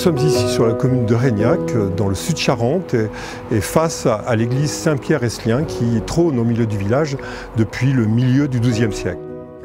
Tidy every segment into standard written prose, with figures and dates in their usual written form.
sommes ici sur la commune de Reignac, dans le sud-Charente, et face à l'église Saint-Pierre-Esslien qui trône au milieu du village depuis le milieu du XIIe siècle.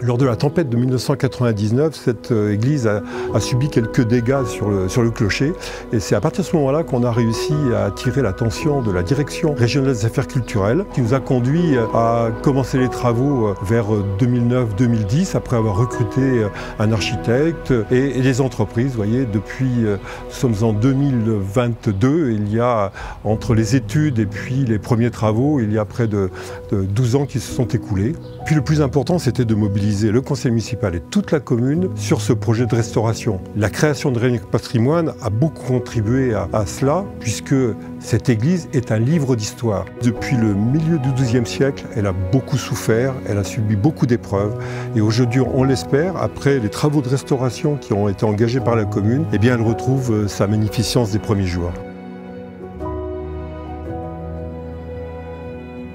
Lors de la tempête de 1999, cette église a subi quelques dégâts sur le clocher. Et c'est à partir de ce moment-là qu'on a réussi à attirer l'attention de la direction régionale des affaires culturelles, qui nous a conduit à commencer les travaux vers 2009-2010, après avoir recruté un architecte et des entreprises. Vous voyez, depuis, nous sommes en 2022, et il y a, entre les études et puis les premiers travaux, il y a près de 12 ans qui se sont écoulés. Puis le plus important, c'était de mobiliser le conseil municipal et toute la commune sur ce projet de restauration. La création de Reignac Patrimoine a beaucoup contribué à cela, puisque cette église est un livre d'histoire. Depuis le milieu du XIIe siècle, elle a beaucoup souffert, elle a subi beaucoup d'épreuves. Et aujourd'hui, on l'espère, après les travaux de restauration qui ont été engagés par la commune, eh bien, elle retrouve sa magnificence des premiers jours.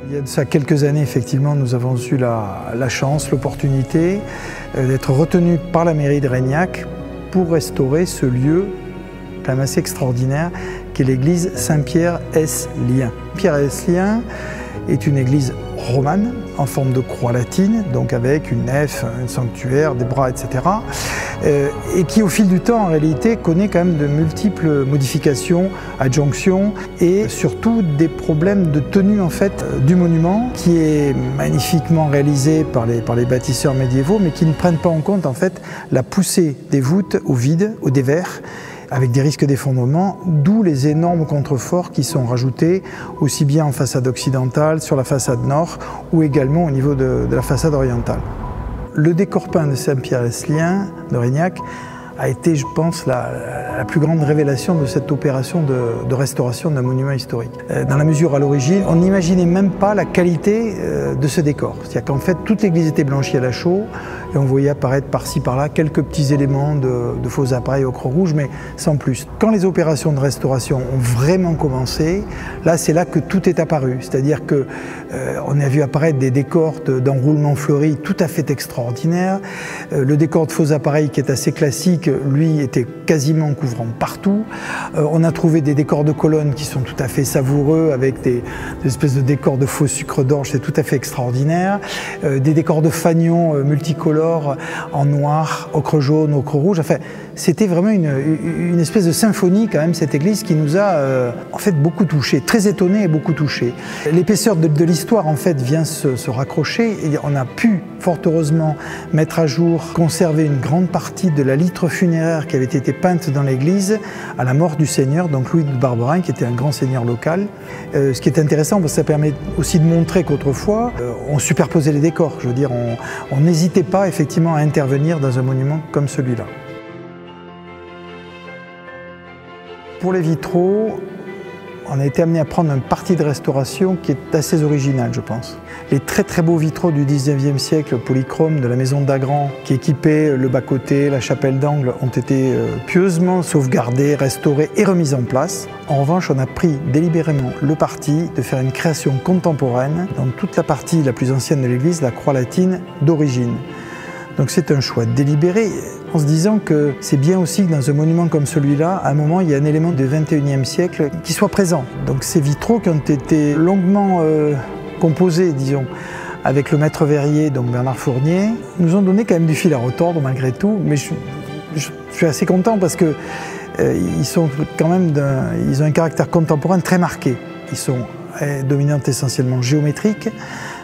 Il y a de ça quelques années, effectivement, nous avons eu la chance, l'opportunité d'être retenus par la mairie de Reignac pour restaurer ce lieu quand même assez extraordinaire qu'est l'église Saint-Pierre-Esslien. Pierre-Esslien est une église romane en forme de croix latine, donc avec une nef, un sanctuaire, des bras, etc. Et qui au fil du temps en réalité connaît quand même de multiples modifications, adjonctions et surtout des problèmes de tenue en fait du monument qui est magnifiquement réalisé par les bâtisseurs médiévaux mais qui ne prennent pas en compte en fait la poussée des voûtes au vide, au dévers, avec des risques d'effondrement, d'où les énormes contreforts qui sont rajoutés aussi bien en façade occidentale, sur la façade nord ou également au niveau de la façade orientale. Le décor peint de Saint-Pierre-Esslien de Reignac a été, je pense, la plus grande révélation de cette opération de restauration d'un monument historique. Dans la mesure à l'origine, on n'imaginait même pas la qualité de ce décor. C'est-à-dire qu'en fait, toute l'église était blanchie à la chaux et on voyait apparaître par-ci par-là quelques petits éléments de faux appareils ocre rouge, mais sans plus. Quand les opérations de restauration ont vraiment commencé, là, c'est là que tout est apparu. C'est-à-dire que on a vu apparaître des décors d'enroulement fleuri tout à fait extraordinaires. Le décor de faux appareils qui est assez classique, lui, était quasiment couvrant partout. On a trouvé des décors de colonnes qui sont tout à fait savoureux avec des espèces de décors de faux sucre d'orge, c'est tout à fait extraordinaire. Des décors de fanions multicolores en noir, ocre jaune, ocre rouge. Enfin, c'était vraiment une espèce de symphonie quand même, cette église qui nous a en fait beaucoup touchés, très étonnés et beaucoup touchés. L'épaisseur de l'histoire en fait vient se raccrocher et on a pu fort heureusement mettre à jour, conserver une grande partie de la litre funéraire qui avait été peinte dans l'église à la mort du seigneur, donc Louis de Barberin, qui était un grand seigneur local. Ce qui est intéressant parce que ça permet aussi de montrer qu'autrefois on superposait les décors. Je veux dire, on n'hésitait pas effectivement à intervenir dans un monument comme celui-là. Pour les vitraux, on a été amené à prendre un parti de restauration qui est assez original, je pense. Les très très beaux vitraux du 19e siècle polychrome de la maison d'Agran, qui équipaient le bas-côté, la chapelle d'angle, ont été pieusement sauvegardés, restaurés et remis en place. En revanche, on a pris délibérément le parti de faire une création contemporaine dans toute la partie la plus ancienne de l'église, la croix latine d'origine. Donc c'est un choix délibéré, en se disant que c'est bien aussi que dans un monument comme celui-là, à un moment, il y a un élément du XXIe siècle qui soit présent. Donc ces vitraux qui ont été longuement composés, disons, avec le maître verrier, donc Bernard Fournier, nous ont donné quand même du fil à retordre malgré tout, mais je suis assez content parce que ils sont quand même ils ont un caractère contemporain très marqué. Ils sont dominantes essentiellement géométriques,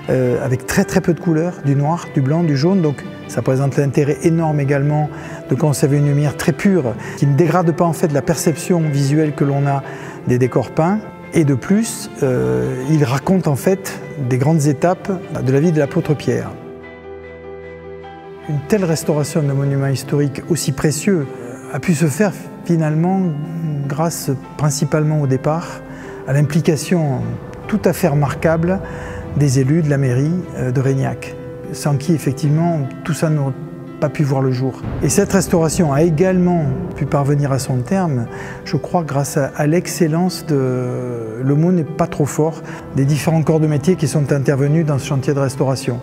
avec très très peu de couleurs, du noir, du blanc, du jaune, donc ça présente l'intérêt énorme également de conserver une lumière très pure qui ne dégrade pas en fait la perception visuelle que l'on a des décors peints. Et de plus, il raconte en fait des grandes étapes de la vie de l'apôtre Pierre. Une telle restauration d'un monument historique aussi précieux a pu se faire finalement grâce principalement au départ à l'implication tout à fait remarquable des élus de la mairie de Reignac, sans qui effectivement tout ça n'aurait pas pu voir le jour. Et cette restauration a également pu parvenir à son terme, je crois, grâce à l'excellence le mot n'est pas trop fort, des différents corps de métier qui sont intervenus dans ce chantier de restauration.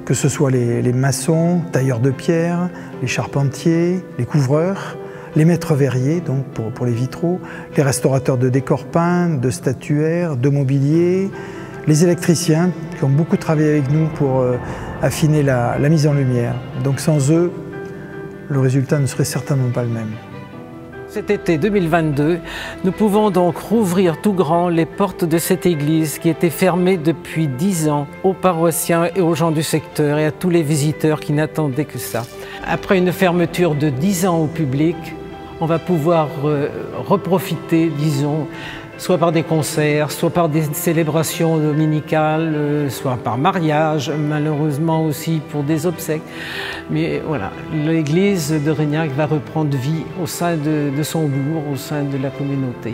Que ce soit les maçons, tailleurs de pierre, les charpentiers, les couvreurs, les maîtres verriers, donc pour les vitraux, les restaurateurs de décors peints, de statuaires, de mobilier, les électriciens qui ont beaucoup travaillé avec nous pour affiner la mise en lumière. Donc sans eux, le résultat ne serait certainement pas le même. Cet été 2022, nous pouvons donc rouvrir tout grand les portes de cette église qui était fermée depuis 10 ans aux paroissiens et aux gens du secteur et à tous les visiteurs qui n'attendaient que ça. Après une fermeture de 10 ans au public, on va pouvoir reprofiter, disons, soit par des concerts, soit par des célébrations dominicales, soit par mariage, malheureusement aussi pour des obsèques. Mais voilà, l'église de Reignac va reprendre vie au sein de son bourg, au sein de la communauté.